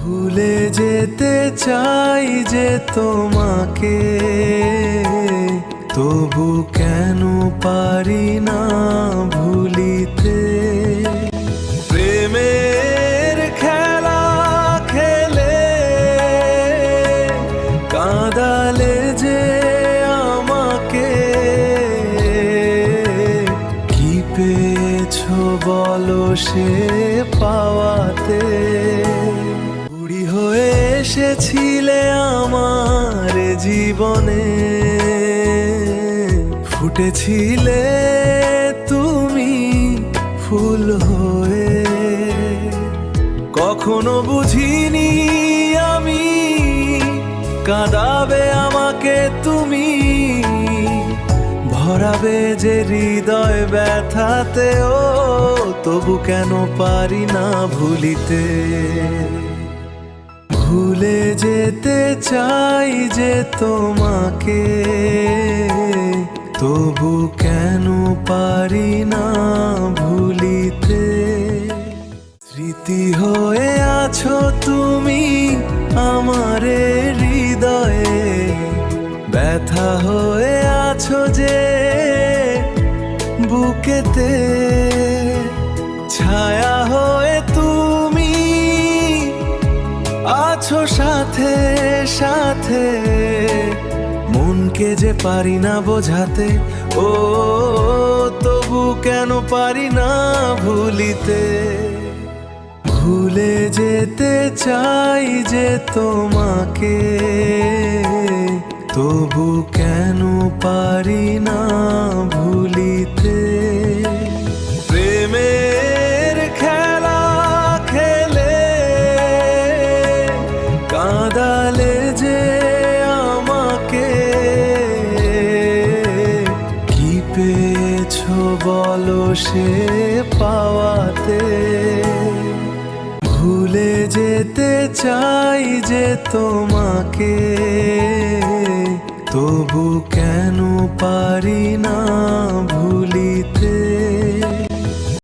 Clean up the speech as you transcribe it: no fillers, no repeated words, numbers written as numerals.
ভুলে যেতে চাই যে তোমাকে, তবু কেন পারি না ভুলিতে। প্রেমের খেলা খেলে কাঁদালে যে আমাকে, কি পেয়েছো বলো সে পাওয়াতে। বুড়ি হয়ে এসেছিলে আমার জীবনে, ফুটেছিলে তুমি ফুল হয়ে। কখনো বুঝিনি আমি কাঁদাবে আমাকে তুমি, ভরাবে যে হৃদয় ব্যথাতেও, তবু কেন পারি না ভুলিতে। ভুলে যেতে চাই যে তোমাকে, তবু কেন পারি না ভুলিতে। স্মৃতি হয়ে আছো তুমি আমার হৃদয়ে, ব্যথা হয়ে আছো যে বুকেতে। ছায়া হয়ে তুমি আছো সাথে সাথে, মনকে যে পারি না বোঝাতে। ও তবু কেন পারি না ভুলিতে। ভুলে যেতে চাই যে তোমাকে, তবু কেন পারি না ভুলিতে। প্রেমের খেলা খেলে কাঁদালে যে আমাকে, কি পেয়েছো বলো সে পাওয়াতে। ভুলে যেতে চাই যে তোমাকে, তবু কেন পারি না ভুলিতে।